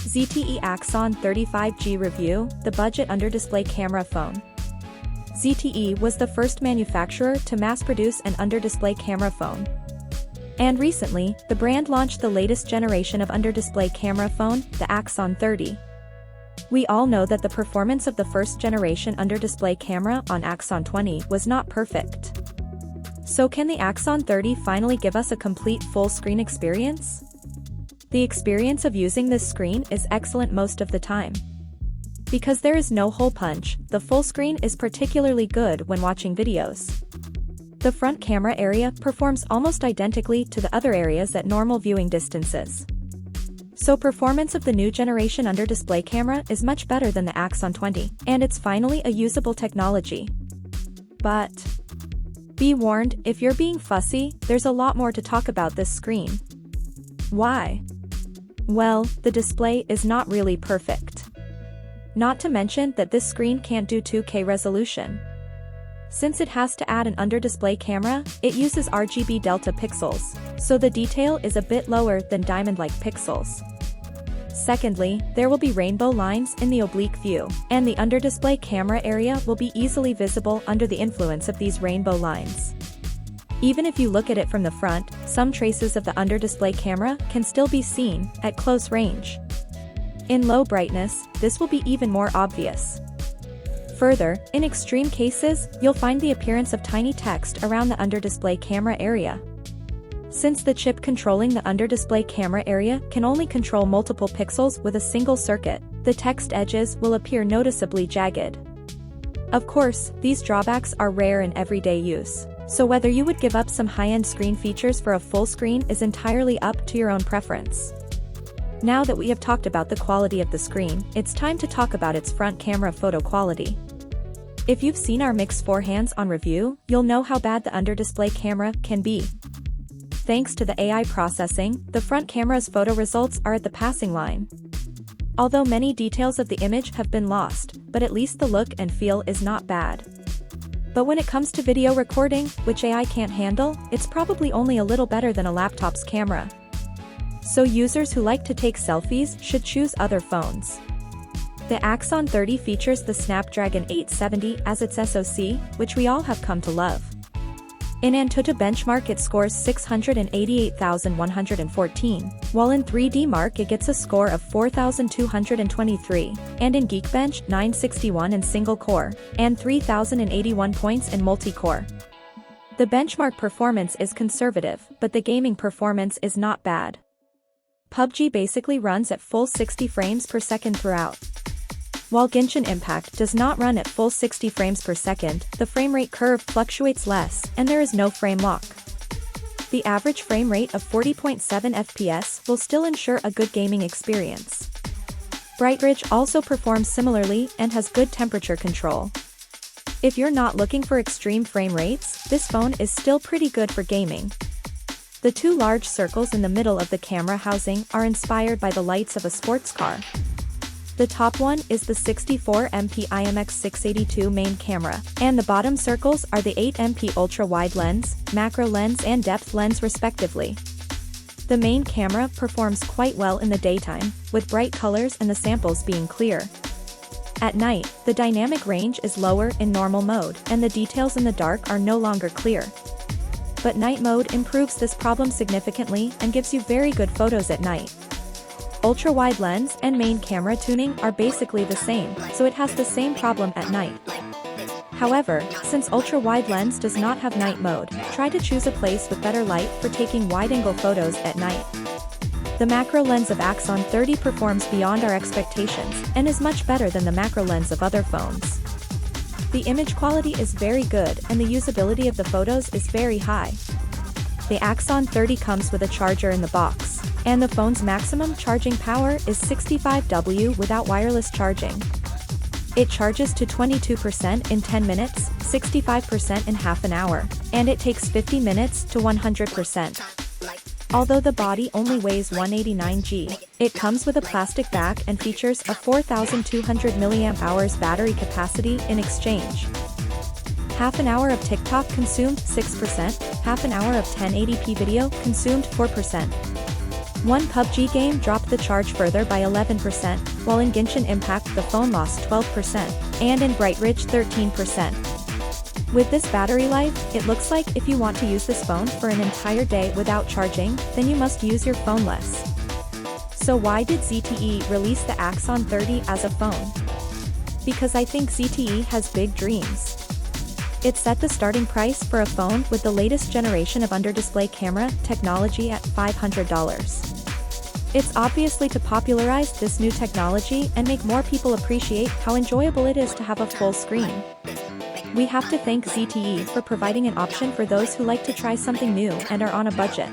ZTE Axon 35G Review, the budget under-display camera phone. ZTE was the first manufacturer to mass-produce an under-display camera phone. And recently, the brand launched the latest generation of under-display camera phone, the Axon 30. We all know that the performance of the first generation under-display camera on Axon 20 was not perfect. So can the Axon 30 finally give us a complete full-screen experience? The experience of using this screen is excellent most of the time. Because there is no hole punch, the full screen is particularly good when watching videos. The front camera area performs almost identically to the other areas at normal viewing distances. So performance of the new generation under-display camera is much better than the Axon 20, and it's finally a usable technology. But be warned, if you're being fussy, there's a lot more to talk about this screen. Why? Well, the display is not really perfect. Not to mention that this screen can't do 2K resolution. Since it has to add an under-display camera, it uses RGB delta pixels, so the detail is a bit lower than diamond-like pixels. Secondly, there will be rainbow lines in the oblique view, and the under-display camera area will be easily visible under the influence of these rainbow lines. Even if you look at it from the front, some traces of the under-display camera can still be seen at close range. In low brightness, this will be even more obvious. Further, in extreme cases, you'll find the appearance of tiny text around the under-display camera area. Since the chip controlling the under-display camera area can only control multiple pixels with a single circuit, the text edges will appear noticeably jagged. Of course, these drawbacks are rare in everyday use, so whether you would give up some high-end screen features for a full screen is entirely up to your own preference. Now that we have talked about the quality of the screen, it's time to talk about its front camera photo quality. If you've seen our Mix 4 hands-on review, you'll know how bad the under-display camera can be. Thanks to the AI processing, the front camera's photo results are at the passing line. Although many details of the image have been lost, but at least the look and feel is not bad. But when it comes to video recording, which AI can't handle, it's probably only a little better than a laptop's camera. So users who like to take selfies should choose other phones. The Axon 30 features the Snapdragon 870 as its SoC, which we all have come to love. In Antutu benchmark it scores 688,114, while in 3D Mark it gets a score of 4,223, and in Geekbench 961 in single-core, and 3,081 points in multi-core. The benchmark performance is conservative, but the gaming performance is not bad. PUBG basically runs at full 60 frames per second throughout. While Genshin Impact does not run at full 60 frames per second, the frame rate curve fluctuates less, and there is no frame lock. The average frame rate of 40.7 FPS will still ensure a good gaming experience. BrightRidge also performs similarly and has good temperature control. If you're not looking for extreme frame rates, this phone is still pretty good for gaming. The two large circles in the middle of the camera housing are inspired by the lights of a sports car. The top one is the 64MP IMX682 main camera, and the bottom circles are the 8MP ultra-wide lens, macro lens and depth lens respectively. The main camera performs quite well in the daytime, with bright colors and the samples being clear. At night, the dynamic range is lower in normal mode, and the details in the dark are no longer clear. But night mode improves this problem significantly and gives you very good photos at night. Ultra-wide lens and main camera tuning are basically the same, so it has the same problem at night. However, since ultra-wide lens does not have night mode, try to choose a place with better light for taking wide-angle photos at night. The macro lens of Axon 30 performs beyond our expectations, and is much better than the macro lens of other phones. The image quality is very good and the usability of the photos is very high. The Axon 30 comes with a charger in the box, and the phone's maximum charging power is 65W without wireless charging. It charges to 22% in 10 minutes, 65% in half an hour, and it takes 50 minutes to 100%. Although the body only weighs 189 g, it comes with a plastic back and features a 4,200 mAh battery capacity in exchange. Half an hour of TikTok consumed 6%, half an hour of 1080p video consumed 4%. One PUBG game dropped the charge further by 11%, while in Genshin Impact the phone lost 12%, and in Bright Ridge 13%. With this battery life, it looks like if you want to use this phone for an entire day without charging, then you must use your phone less. So why did ZTE release the Axon 30 as a phone? Because I think ZTE has big dreams. It set the starting price for a phone with the latest generation of under-display camera technology at $500. It's obviously to popularize this new technology and make more people appreciate how enjoyable it is to have a full screen. We have to thank ZTE for providing an option for those who like to try something new and are on a budget.